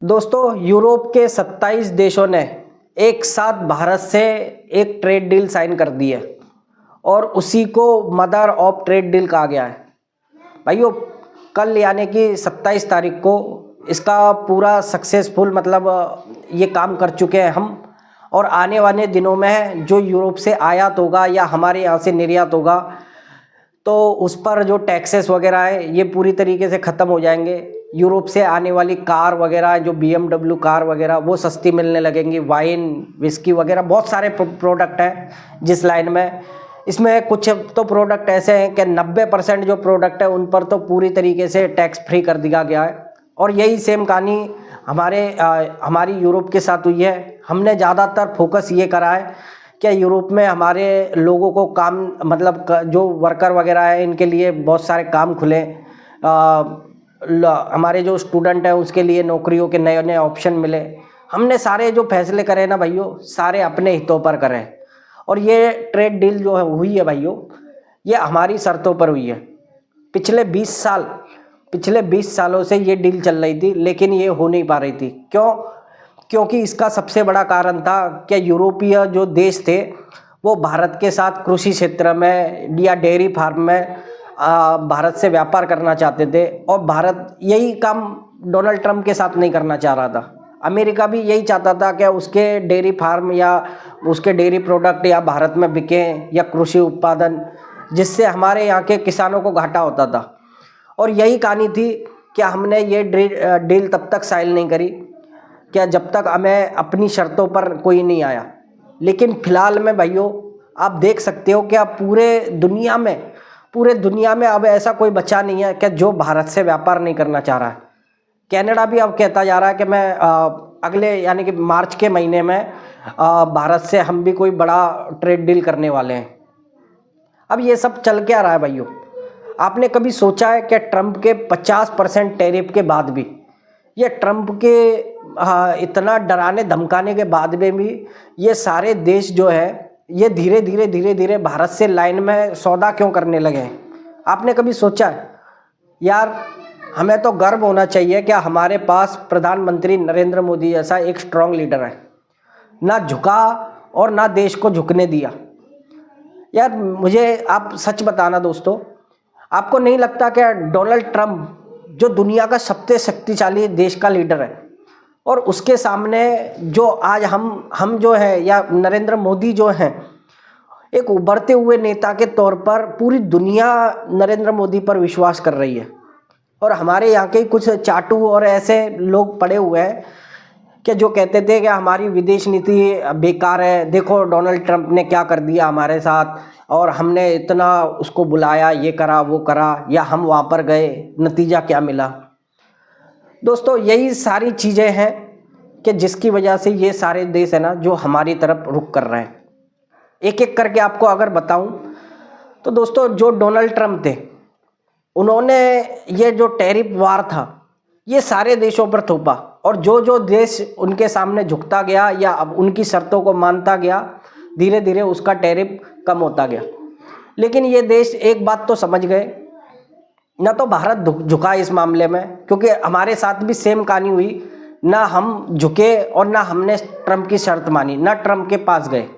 दोस्तों, यूरोप के 27 देशों ने एक साथ भारत से एक ट्रेड डील साइन कर दी है और उसी को मदर ऑफ ट्रेड डील कहा गया है। भाइयों, कल यानी कि 27 तारीख को इसका पूरा सक्सेसफुल ये काम कर चुके हैं हम। और आने वाले दिनों में जो यूरोप से आयात होगा या हमारे यहाँ से निर्यात होगा तो उस पर जो टैक्सेस वगैरह है ये पूरी तरीके से ख़त्म हो जाएंगे। यूरोप से आने वाली कार वगैरह जो BMW कार वगैरह वो सस्ती मिलने लगेंगी। वाइन, विस्की वगैरह बहुत सारे प्रोडक्ट हैं जिस लाइन में। इसमें कुछ तो प्रोडक्ट ऐसे हैं कि 90% जो प्रोडक्ट है उन पर तो पूरी तरीके से टैक्स फ्री कर दिया गया है। और यही सेम कहानी हमारी यूरोप के साथ हुई है। हमने ज़्यादातर फोकस ये करा है कि यूरोप में हमारे लोगों को काम जो वर्कर वगैरह है इनके लिए बहुत सारे काम खुले। हमारे जो स्टूडेंट हैं उसके लिए नौकरियों के नए नए ऑप्शन मिले। हमने सारे जो फैसले करे ना भाइयों, सारे अपने हितों पर करें। और ये ट्रेड डील जो है हुई है भाइयों, ये हमारी शर्तों पर हुई है। पिछले 20 सालों से ये डील चल रही थी, लेकिन ये हो नहीं पा रही थी। क्योंकि इसका सबसे बड़ा कारण था कि यूरोपीय जो देश थे वो भारत के साथ कृषि क्षेत्र में या डेयरी फार्म में भारत से व्यापार करना चाहते थे। और भारत यही काम डोनाल्ड ट्रंप के साथ नहीं करना चाह रहा था। अमेरिका भी यही चाहता था कि उसके डेयरी फार्म या उसके डेयरी प्रोडक्ट या भारत में बिकें या कृषि उत्पादन, जिससे हमारे यहाँ के किसानों को घाटा होता था। और यही कहानी थी कि हमने ये डील तब तक साइन नहीं करी क्या जब तक हमें अपनी शर्तों पर कोई नहीं आया। लेकिन फ़िलहाल में भाइयों आप देख सकते हो कि अब पूरे दुनिया में अब ऐसा कोई बचा नहीं है कि जो भारत से व्यापार नहीं करना चाह रहा है। कनाडा भी अब कहता जा रहा है कि मैं अगले यानी कि मार्च के महीने में भारत से हम भी कोई बड़ा ट्रेड डील करने वाले हैं। अब ये सब चल क्या रहा है भाइयों? आपने कभी सोचा है कि ट्रंप के 50% टैरिफ के बाद भी, ये ट्रंप के इतना डराने धमकाने के बाद में भी ये सारे देश जो है ये धीरे धीरे भारत से लाइन में सौदा क्यों करने लगे हैं? आपने कभी सोचा है? यार, हमें तो गर्व होना चाहिए कि हमारे पास प्रधानमंत्री नरेंद्र मोदी जैसा एक स्ट्रांग लीडर है। ना झुका और ना देश को झुकने दिया। यार मुझे आप सच बताना दोस्तों, आपको नहीं लगता कि डोनाल्ड ट्रंप जो दुनिया का सबसे शक्तिशाली देश का लीडर है और उसके सामने जो आज हम जो है या नरेंद्र मोदी जो हैं एक उभरते हुए नेता के तौर पर पूरी दुनिया नरेंद्र मोदी पर विश्वास कर रही है। और हमारे यहाँ के कुछ चाटू और ऐसे लोग पड़े हुए हैं कि जो कहते थे कि हमारी विदेश नीति बेकार है, देखो डोनाल्ड ट्रंप ने क्या कर दिया हमारे साथ, और हमने इतना उसको बुलाया, ये करा वो करा, या हम वहाँ पर गए, नतीजा क्या मिला। दोस्तों, यही सारी चीज़ें हैं कि जिसकी वजह से ये सारे देश है ना जो हमारी तरफ रुख कर रहे हैं। एक एक करके आपको अगर बताऊं तो दोस्तों, जो डोनाल्ड ट्रंप थे उन्होंने ये जो टैरिफ वार था ये सारे देशों पर थोपा। और जो देश उनके सामने झुकता गया या अब उनकी शर्तों को मानता गया, धीरे धीरे उसका टैरिफ कम होता गया। लेकिन ये देश एक बात तो समझ गए, ना तो भारत झुका इस मामले में, क्योंकि हमारे साथ भी सेम कहानी हुई। ना हम झुके और ना हमने ट्रंप की शर्त मानी, ना ट्रंप के पास गए।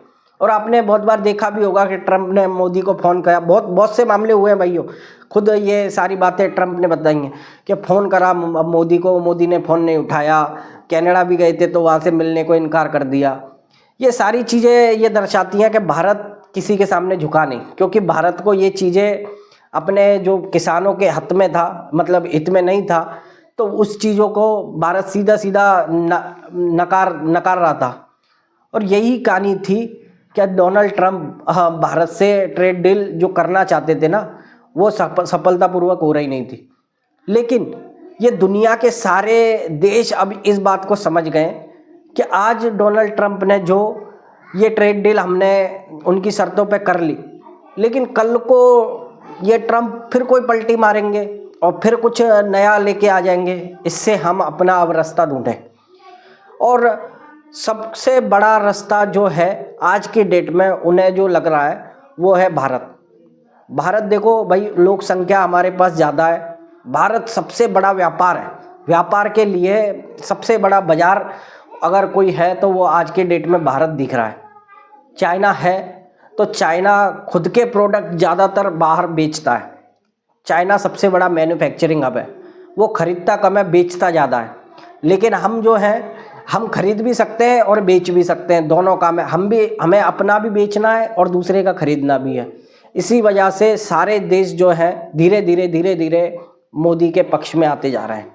और आपने बहुत बार देखा भी होगा कि ट्रंप ने मोदी को फ़ोन किया। बहुत से मामले हुए हैं भाइयों, खुद ये सारी बातें ट्रंप ने बताई हैं कि फ़ोन करा मोदी को, मोदी ने फ़ोन नहीं उठाया। कनाडा भी गए थे तो वहाँ से मिलने को इनकार कर दिया। ये सारी चीज़ें ये दर्शाती हैं कि भारत किसी के सामने झुका नहीं, क्योंकि भारत को ये चीज़ें अपने जो किसानों के हित में था, हित में नहीं था, तो उस चीज़ों को भारत सीधा नकार रहा था। और यही कहानी थी कि डोनाल्ड ट्रंप भारत से ट्रेड डील जो करना चाहते थे ना वो सफलतापूर्वक हो रही नहीं थी। लेकिन ये दुनिया के सारे देश अब इस बात को समझ गए कि आज डोनाल्ड ट्रंप ने जो ये ट्रेड डील हमने उनकी शर्तों पे कर ली, लेकिन कल को ये ट्रंप फिर कोई पलटी मारेंगे और फिर कुछ नया लेके आ जाएंगे। इससे हम अपना अब रास्ता ढूंढें। और सबसे बड़ा रास्ता जो है आज की डेट में उन्हें जो लग रहा है वो है भारत। देखो भाई, लोक संख्या हमारे पास ज़्यादा है, भारत सबसे बड़ा व्यापार है। व्यापार के लिए सबसे बड़ा बाजार अगर कोई है तो वो आज के डेट में भारत दिख रहा है। चाइना है तो चाइना खुद के प्रोडक्ट ज़्यादातर बाहर बेचता है। चाइना सबसे बड़ा मैन्युफैक्चरिंग हब है, वो खरीदता कम है, बेचता ज़्यादा है। लेकिन हम जो हैं, हम खरीद भी सकते हैं और बेच भी सकते हैं, दोनों काम है। हमें अपना भी बेचना है और दूसरे का खरीदना भी है। इसी वजह से सारे देश जो हैं धीरे धीरे मोदी के पक्ष में आते जा रहे हैं।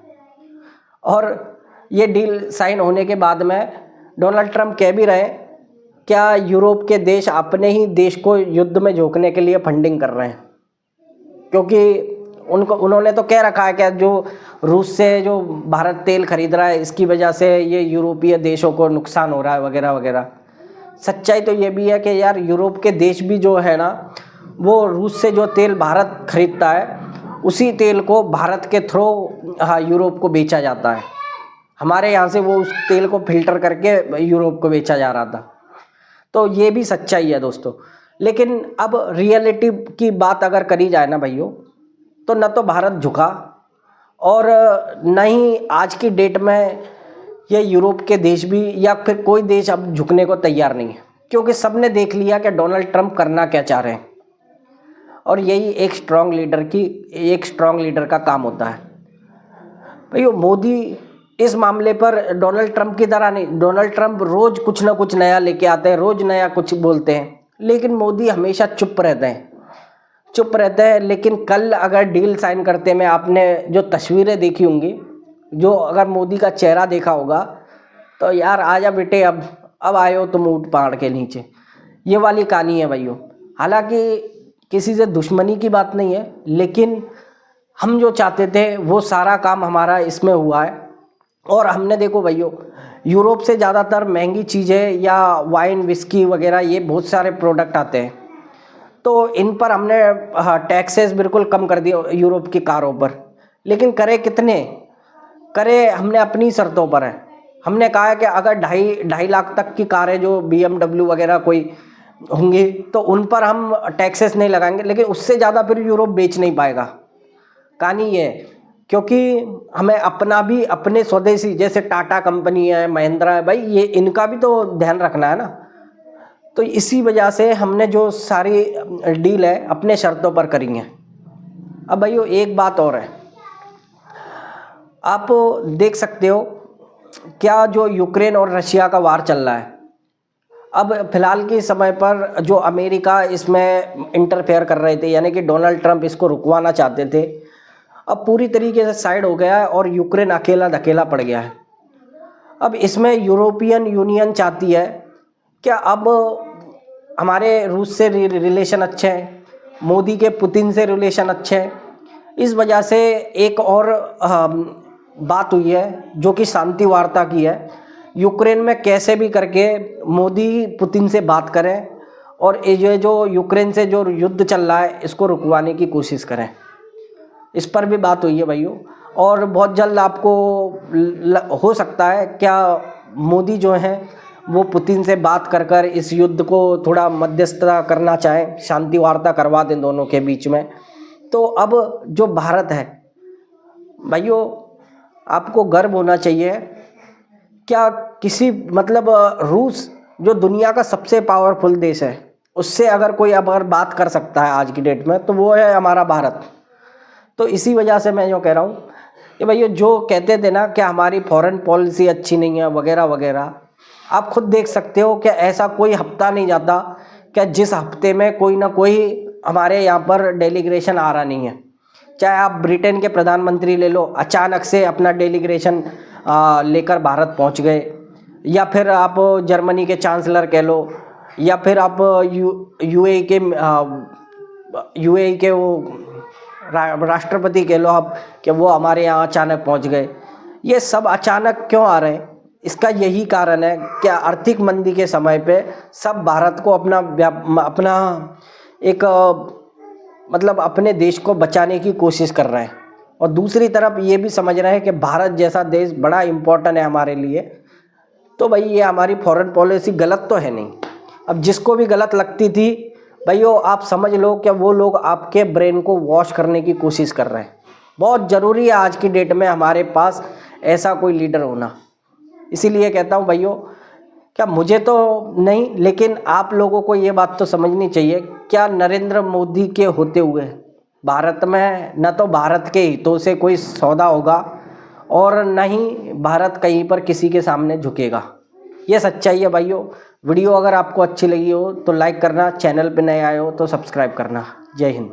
और ये डील साइन होने के बाद में डोनाल्ड ट्रंप कह भी रहे हैं, क्या यूरोप के देश अपने ही देश को युद्ध में झोंकने के लिए फंडिंग कर रहे हैं, क्योंकि उन्होंने तो कह रखा है कि जो रूस से जो भारत तेल खरीद रहा है इसकी वजह से ये यूरोपीय देशों को नुकसान हो रहा है वगैरह वगैरह। सच्चाई तो ये भी है कि यार यूरोप के देश भी जो है ना, वो रूस से जो तेल भारत खरीदता है उसी तेल को भारत के थ्रू यूरोप को बेचा जाता है। हमारे यहाँ से वो उस तेल को फिल्टर करके यूरोप को बेचा जा रहा था। तो ये भी सच्चाई है दोस्तों। लेकिन अब रियलिटी की बात अगर करी जाए ना भाइयों, तो न तो भारत झुका और न ही आज की डेट में ये यूरोप के देश भी या फिर कोई देश अब झुकने को तैयार नहीं है, क्योंकि सबने देख लिया कि डोनाल्ड ट्रंप करना क्या चाह रहे हैं। और यही एक स्ट्रांग लीडर का काम होता है। भाइयों मोदी इस मामले पर डोनाल्ड ट्रंप की तरह नहीं, डोनाल्ड ट्रंप रोज़ कुछ ना कुछ नया लेके आते हैं, रोज़ नया कुछ बोलते हैं, लेकिन मोदी हमेशा चुप रहते हैं। लेकिन कल अगर डील साइन करते में आपने जो तस्वीरें देखी होंगी, जो अगर मोदी का चेहरा देखा होगा तो यार आजा बेटे, अब आए हो तुम ऊँट पहाड़ के नीचे, ये वाली कहानी है भाइयों। हालांकि किसी से दुश्मनी की बात नहीं है, लेकिन हम जो चाहते थे वो सारा काम हमारा इसमें हुआ है। और हमने देखो भाइयों, यूरोप से ज़्यादातर महंगी चीज़ें या वाइन विस्की वगैरह ये बहुत सारे प्रोडक्ट आते हैं, तो इन पर हमने टैक्सेस बिल्कुल कम कर दिए यूरोप की कारों पर। लेकिन करे हमने अपनी शर्तों पर है। हमने कहा है कि अगर 2.5 लाख तक की कारें जो BMW वगैरह कोई होंगी तो उन पर हम टैक्सेस नहीं लगाएंगे, लेकिन उससे ज़्यादा फिर यूरोप बेच नहीं पाएगा। कहानी ये है, क्योंकि हमें अपना भी अपने स्वदेशी जैसे टाटा कंपनी है, महिंद्रा है, भाई ये इनका भी तो ध्यान रखना है ना। तो इसी वजह से हमने जो सारी डील है अपने शर्तों पर करी है। अब भाइयों एक बात और है, आप देख सकते हो क्या जो यूक्रेन और रशिया का वार चल रहा है, अब फिलहाल के समय पर जो अमेरिका इसमें इंटरफेयर कर रहे थे, यानी कि डोनाल्ड ट्रंप इसको रुकवाना चाहते थे, अब पूरी तरीके से साइड हो गया है और यूक्रेन अकेला धकेला पड़ गया है। अब इसमें यूरोपियन यूनियन चाहती है क्या अब हमारे रूस से रिलेशन अच्छे हैं, मोदी के पुतिन से रिलेशन अच्छे हैं। इस वजह से एक और बात हुई है जो कि शांति वार्ता की है, यूक्रेन में कैसे भी करके मोदी पुतिन से बात करें और ये जो यूक्रेन से जो युद्ध चल रहा है इसको रुकवाने की कोशिश करें। इस पर भी बात हुई है भाइयों, और बहुत जल्द आपको हो सकता है क्या मोदी जो हैं वो पुतिन से बात कर इस युद्ध को थोड़ा मध्यस्थता करना चाहें, शांति वार्ता करवा दें दोनों के बीच में। तो अब जो भारत है भाइयों, आपको गर्व होना चाहिए क्या किसी रूस जो दुनिया का सबसे पावरफुल देश है उससे अगर कोई अगर बात कर सकता है आज की डेट में तो वो है हमारा भारत। तो इसी वजह से मैं जो कह रहा हूँ कि भैया जो कहते थे ना कि हमारी फॉरेन पॉलिसी अच्छी नहीं है वगैरह वगैरह, आप खुद देख सकते हो कि ऐसा कोई हफ्ता नहीं जाता कि जिस हफ्ते में कोई ना कोई हमारे यहाँ पर डेलीग्रेशन आ रहा नहीं है। चाहे आप ब्रिटेन के प्रधानमंत्री ले लो, अचानक से अपना डेलीग्रेशन लेकर भारत पहुँच गए, या फिर आप जर्मनी के चांसलर कह लो, या फिर आप यूएई के वो राष्ट्रपति कह लो आप कि वो हमारे यहाँ अचानक पहुँच गए। ये सब अचानक क्यों आ रहे हैं? इसका यही कारण है कि आर्थिक मंदी के समय पे सब भारत को अपना एक अपने देश को बचाने की कोशिश कर रहे हैं, और दूसरी तरफ ये भी समझ रहे हैं कि भारत जैसा देश बड़ा इम्पोर्टेंट है हमारे लिए। तो भाई ये हमारी फॉरेन पॉलिसी गलत तो है नहीं। अब जिसको भी गलत लगती थी भाइयों, आप समझ लो कि वो लोग आपके ब्रेन को वॉश करने की कोशिश कर रहे हैं। बहुत ज़रूरी है आज की डेट में हमारे पास ऐसा कोई लीडर होना। इसीलिए कहता हूँ भाइयों, क्या मुझे तो नहीं, लेकिन आप लोगों को ये बात तो समझनी चाहिए, क्या नरेंद्र मोदी के होते हुए भारत में न तो भारत के हितों से कोई सौदा होगा और न ही भारत कहीं पर किसी के सामने झुकेगा। ये सच्चाई है भाइयों। वीडियो अगर आपको अच्छी लगी हो तो लाइक करना, चैनल पे नए आए हो तो सब्सक्राइब करना। जय हिंद।